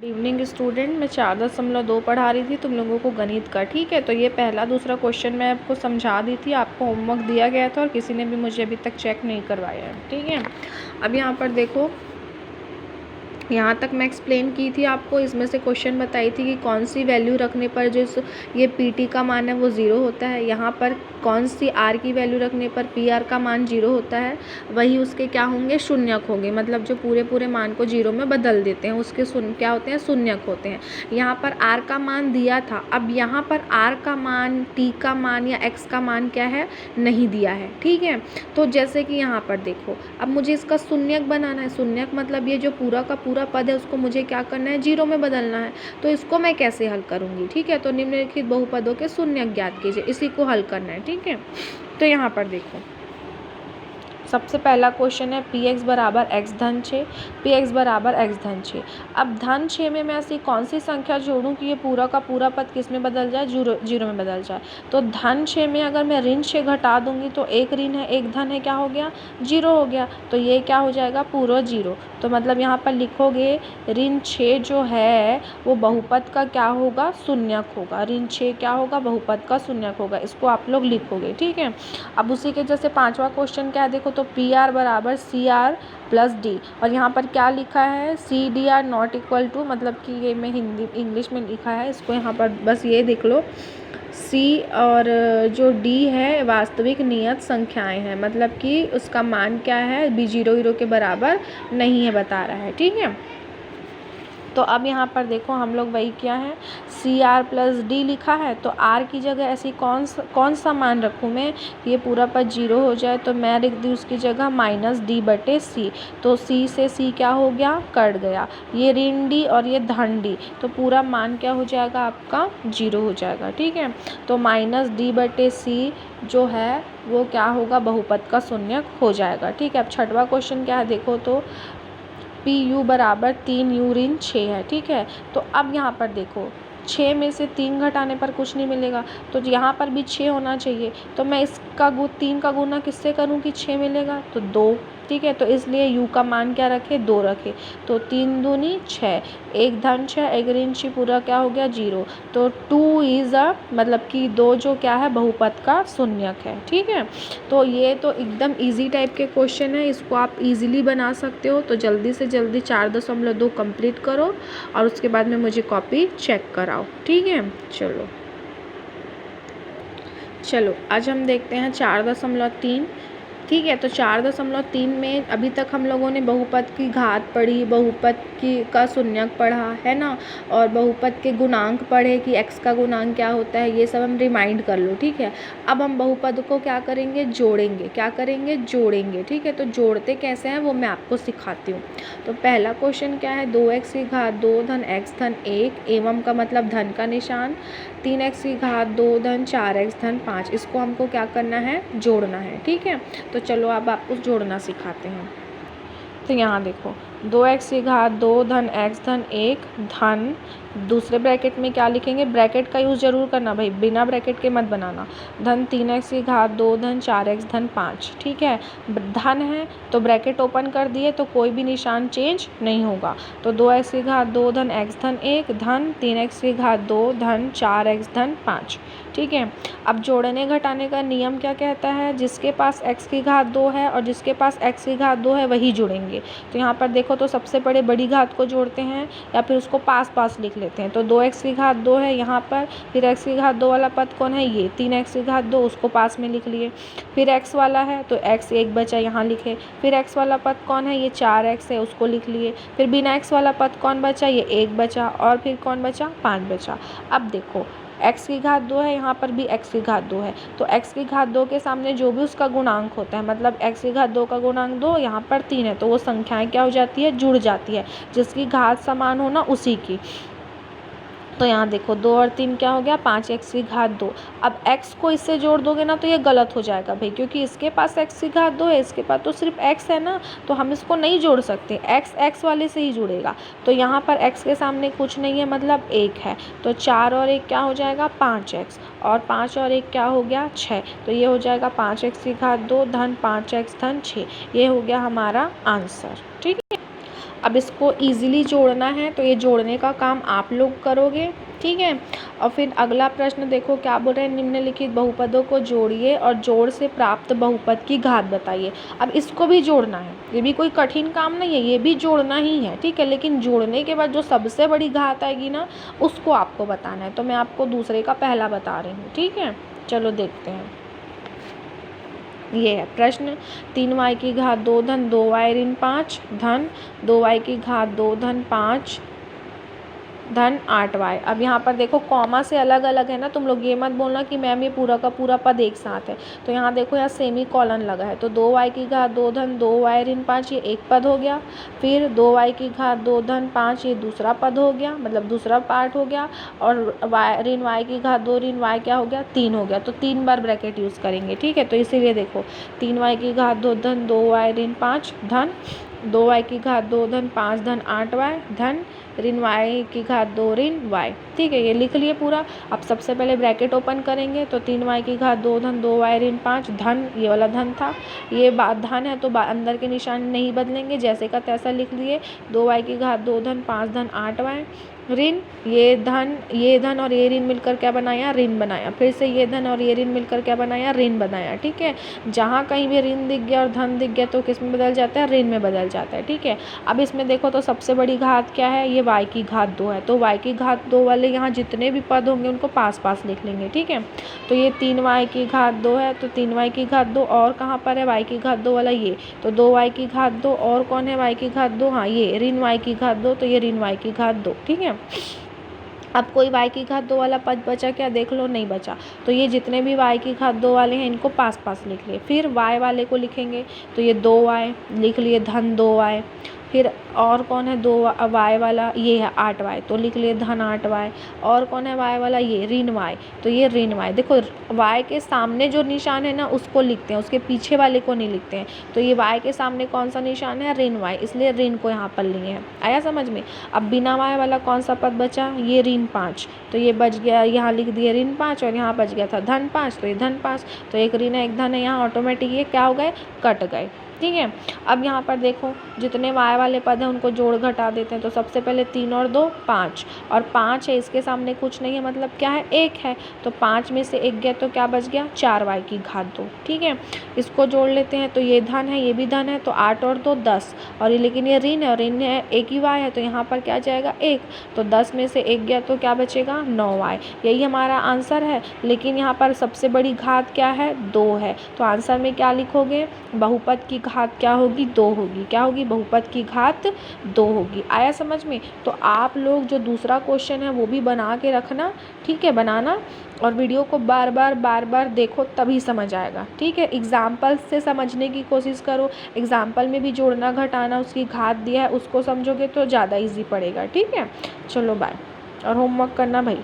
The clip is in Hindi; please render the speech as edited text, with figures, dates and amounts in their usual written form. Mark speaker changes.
Speaker 1: इवनिंग स्टूडेंट, मैं 4.2 पढ़ा रही थी तुम लोगों को गणित का। ठीक है, तो ये पहला दूसरा क्वेश्चन मैं आपको समझा दी थी, आपको होमवर्क दिया गया था और किसी ने भी मुझे अभी तक चेक नहीं करवाया है। ठीक है, अब यहाँ पर देखो, यहाँ तक मैं एक्सप्लेन की थी आपको। इसमें से क्वेश्चन बताई थी कि कौन सी वैल्यू रखने पर जो ये पी का मान है वो ज़ीरो होता है। यहाँ पर कौन सी आर की वैल्यू रखने पर पी आर का मान जीरो होता है, वही उसके क्या होंगे, शून्यक होंगे। मतलब जो पूरे मान को जीरो में बदल देते हैं उसके क्या होते हैं, शून्यक होते हैं। यहाँ पर आर का मान दिया था, अब यहाँ पर आर का मान, टी का मान या एक्स का मान क्या है, नहीं दिया है। ठीक है, तो जैसे कि यहाँ पर देखो, अब मुझे इसका शून्यक बनाना है। शून्यक मतलब ये जो पूरा का पूरा पद है उसको मुझे क्या करना है, जीरो में बदलना है। तो इसको मैं कैसे हल करूँगी। ठीक है, तो निम्नलिखित बहुपदों के शून्यक ज्ञात कीजिए, इसी को हल करना है। ठीक है, तो यहाँ पर देखो, सबसे पहला क्वेश्चन है पी एक्स बराबर एक्स धन 6, पी एक्स बराबर एक्स धन 6। अब धन 6 में मैं ऐसी कौन सी संख्या जोड़ूं कि ये पूरा का पूरा पद किस में बदल जाए, जीरो में बदल जाए। तो धन 6 में अगर मैं ऋण 6 घटा दूंगी तो एक ऋण है एक धन है, क्या हो गया, जीरो हो गया। तो ये क्या हो जाएगा, पूरा जीरो। तो मतलब यहाँ पर लिखोगे ऋण 6 जो है वो बहुपद का क्या होगा, शून्यक होगा। ऋण 6 क्या होगा, बहुपद का शून्यक होगा। इसको आप लोग लिखोगे। ठीक है, अब उसी के जैसे पांचवा क्वेश्चन क्या है, देखो तो पी आर बराबर सी आर प्लस डी, और यहाँ पर क्या लिखा है, C D are not equal to, मतलब कि ये मैं हिंदी इंग्लिश में लिखा है, इसको यहाँ पर बस ये देख लो, सी और जो डी है वास्तविक नियत संख्याएं हैं, मतलब कि उसका मान क्या है, बी जीरो के बराबर नहीं है बता रहा है। ठीक है, तो अब यहाँ पर देखो हम लोग वही क्या है, सी आर प्लस डी लिखा है, तो आर की जगह ऐसी कौन सा मान रखूँ मैं, ये पूरा पद जीरो हो जाए। तो मैं लिख दी उसकी जगह माइनस डी बटे सी। तो सी से सी क्या हो गया, कट गया, ये ऋण डी और ये धन डी, तो पूरा मान क्या हो जाएगा आपका, जीरो हो जाएगा। ठीक है, तो माइनस डी बटे सी जो है वो क्या होगा, बहुपद का शून्यक हो जाएगा। ठीक है, अब छठवां क्वेश्चन क्या है, देखो तो पी यू बराबर 3 यू ऋण 6 है। ठीक है, तो अब यहाँ पर देखो 6 में से 3 घटाने पर कुछ नहीं मिलेगा, तो यहाँ पर भी 6 होना चाहिए। तो मैं इसका 3 का गुना किससे करूँ कि 6 मिलेगा, तो 2। ठीक है, तो इसलिए u का मान क्या रखे, 2 रखे। तो 3 दूनी 6, एक धन 6 एक ऋण 6, पूरा क्या हो गया, जीरो। तो 2 इज़ मतलब कि 2 जो क्या है, बहुपद का शून्यक है। ठीक है, तो ये तो एकदम इजी टाइप के क्वेश्चन है, इसको आप इजीली बना सकते हो। तो जल्दी से जल्दी 4.2 कंप्लीट करो और उसके बाद में मुझे कॉपी चेक कराओ। ठीक है, चलो आज हम देखते हैं 4.3। ठीक है, तो 4.3 में अभी तक हम लोगों ने बहुपद की घात पढ़ी, बहुपद की का शून्यक पढ़ा है ना, और बहुपद के गुणांक पढ़े कि x का गुणांक क्या होता है, ये सब हम रिमाइंड कर लो। ठीक है, अब हम बहुपद को क्या करेंगे, जोड़ेंगे। क्या करेंगे, जोड़ेंगे। ठीक है, तो जोड़ते कैसे हैं वो मैं आपको सिखाती हूँ। तो पहला क्वेश्चन क्या है, 2x की घात 2 धन x धन 1 एवं का मतलब धन का निशान, 3x की घात 2 धन 4x धन 5, इसको हमको क्या करना है, जोड़ना है। ठीक है, तो चलो अब आपको जोड़ना सिखाते हैं। तो यहाँ देखो 2x की घात 2 धन x धन 1 धन, दूसरे ब्रैकेट में क्या लिखेंगे, ब्रैकेट का यूज़ जरूर करना भाई, बिना ब्रैकेट के मत बनाना, धन 3x की घात 2 धन 4x धन 5। ठीक है, धन है तो ब्रैकेट ओपन कर दिए तो कोई भी निशान चेंज नहीं होगा। तो 2x की घात 2 धन x धन 1 धन 3x की घात 2 धन 4x धन 5। ठीक है, अब जोड़ने घटाने का नियम क्या कहता है, जिसके पास x की घात 2 है और जिसके पास x की घात 2 है वही जुड़ेंगे। तो यहाँ पर देखो तो सबसे बड़ी घात को जोड़ते हैं या फिर उसको पास लिख लेते हैं। तो 2x की घात 2 है यहाँ पर, फिर x की घात 2 वाला पद कौन है, ये 3x की घात 2, उसको पास में लिख लिए। फिर x वाला है तो x एक बचा, यहाँ लिखे। फिर x वाला पद कौन है, ये 4x है, उसको लिख लिए। फिर बिना x वाला पद कौन बचा, ये 1 बचा, और फिर कौन बचा, 5 बचा। अब देखो x की घात 2 है, यहाँ पर भी x की घात 2 है, तो x की घात 2 के सामने जो भी उसका गुणांक होता है, मतलब x की घात 2 का गुणांक 2, यहाँ पर 3 है, तो वो संख्याएं क्या हो जाती है, जुड़ जाती है, जिसकी घात समान हो ना उसी की। तो यहाँ देखो 2 और 3 क्या हो गया, 5x की घात 2। अब x को इससे जोड़ दोगे ना तो ये गलत हो जाएगा भाई, क्योंकि इसके पास x की घात 2 है, इसके पास तो सिर्फ x है ना, तो हम इसको नहीं जोड़ सकते, x वाले से ही जुड़ेगा। तो यहाँ पर x के सामने कुछ नहीं है, मतलब 1 है, तो 4 और 1 क्या हो जाएगा, 5x, और 5 और 1 क्या हो गया, 6। तो ये हो जाएगा 5x की घात 2 धन 5x धन 6, ये हो गया हमारा आंसर। ठीक है, अब इसको ईज़िली जोड़ना है, तो ये जोड़ने का काम आप लोग करोगे, ठीक है। और फिर अगला प्रश्न देखो क्या बोल रहे हैं, निम्नलिखित बहुपदों को जोड़िए और जोड़ से प्राप्त बहुपद की घात बताइए। अब इसको भी जोड़ना है, ये भी कोई कठिन काम नहीं है, ये भी जोड़ना ही है, ठीक है। लेकिन जोड़ने के बाद जो सबसे बड़ी घात आएगी ना, उसको आपको बताना है। तो मैं आपको दूसरे का पहला बता रही हूँ, ठीक है। चलो देखते हैं। ये है प्रश्न, 3y की घात 2 धन 2y ऋण 5 धन 2y की घात 2 धन 5 धन 8y। अब यहाँ पर देखो कॉमा से अलग अलग है ना, तुम लोग ये मत बोलना कि मैम ये पूरा का पूरा पद एक साथ है। तो यहाँ देखो यहाँ सेमी कॉलन लगा है, तो 2y की घात 2 धन 2y ऋण 5 ये एक पद हो गया। फिर 2y की घात 2 धन 5 ये दूसरा पद हो गया, मतलब दूसरा पार्ट हो गया। और ऋण y की घात 2 ऋण y क्या हो गया, 3 हो गया। तो 3 बार ब्रैकेट यूज़ करेंगे, ठीक है। तो इसीलिए देखो 3y की घात 2 धन 2y ऋण 5 धन 2y की घात 2 धन 5 धन 8y धन ऋण y की घात 2 ऋण y, ठीक है। ये लिख लिए पूरा। अब सबसे पहले ब्रैकेट ओपन करेंगे, तो 3y की घात 2 धन 2y ऋण 5 धन, ये वाला धन था, ये धन है तो अंदर के निशान नहीं बदलेंगे, जैसे का तैसा लिख लिए। 2y की घात 2 धन 5 धन 8y ऋण, ये धन और ये ऋण मिलकर क्या बनाया, ऋण बनाया। फिर से ये धन और ये ऋण मिलकर क्या बनाया, ऋण बनाया, ठीक है। जहाँ कहीं भी ऋण दिख गया और धन दिख गया तो किस में बदल जाता है, ऋण में बदल जाता है, ठीक है। अब इसमें देखो तो सबसे बड़ी घात क्या है, ये y की घात 2 है, तो y की घात 2 वाले यहाँ जितने भी पद होंगे उनको पास पास लिख लेंगे, ठीक है। तो ये 3y की घात 2 है, तो 3y की घात 2 और कहाँ पर है, y की घात 2 वाला ये, तो 2y की घात 2 और कौन है, y की घात 2, हाँ ये ऋण y की घात 2, तो ये ऋण y की घात 2, ठीक है। अब कोई y की घात 2 वाला पद बचा क्या, देख लो, नहीं बचा। तो ये जितने भी y की घात 2 वाले हैं इनको पास पास लिख लिए। फिर y वाले को लिखेंगे, तो ये 2y लिख लिए धन 2y। फिर और कौन है 2y वाला, ये है 8y, तो लिख लिए धन 8y। और कौन है y वाला, ये ऋण y, तो ये ऋण y। देखो y के सामने जो निशान है ना उसको लिखते हैं, उसके पीछे वाले को नहीं लिखते हैं। तो ये y के सामने कौन सा निशान है, ऋण y, इसलिए ऋण को यहाँ पर लिए हैं। आया समझ में। अब बिना y वाला कौन सा पद बचा, ये ऋण 5, तो ये बच गया, यहाँ लिख दिए ऋण 5 और यहाँ बच गया था धन 5, तो ये धन 5। तो एक ऋण है एक धन है, यहाँ ऑटोमेटिक ये क्या हो गए, कट गए, ठीक है। अब यहाँ पर देखो जितने y वाले पद हैं उनको जोड़ घटा देते हैं। तो सबसे पहले 3 और 2 5, और 5 है, इसके सामने कुछ नहीं है, मतलब क्या है, 1 है। तो 5 में से 1 गया तो क्या बच गया, 4y की घात 2, ठीक है। इसको जोड़ लेते हैं, तो ये धन है ये भी धन है, तो 8 और 2 10, और ये लेकिन ये ऋण है और ऋण है, एक ही y है, तो यहाँ पर क्या जाएगा 1, तो 10 में से 1 गया तो क्या बचेगा 9y। यही हमारा आंसर है। लेकिन यहाँ पर सबसे बड़ी घात क्या है, 2 है, तो आंसर में क्या लिखोगे, बहुपद की घात क्या होगी, 2 होगी। क्या होगी, बहुपद की घात 2 होगी। आया समझ में। तो आप लोग जो दूसरा क्वेश्चन है वो भी बना के रखना, ठीक है, बनाना, और वीडियो को बार बार देखो तभी समझ आएगा, ठीक है। एग्जाम्पल से समझने की कोशिश करो, एग्जाम्पल में भी जोड़ना घटाना उसकी घात दिया है उसको समझोगे तो ज़्यादा ईजी पड़ेगा, ठीक है। चलो बाय, और होमवर्क करना भाई।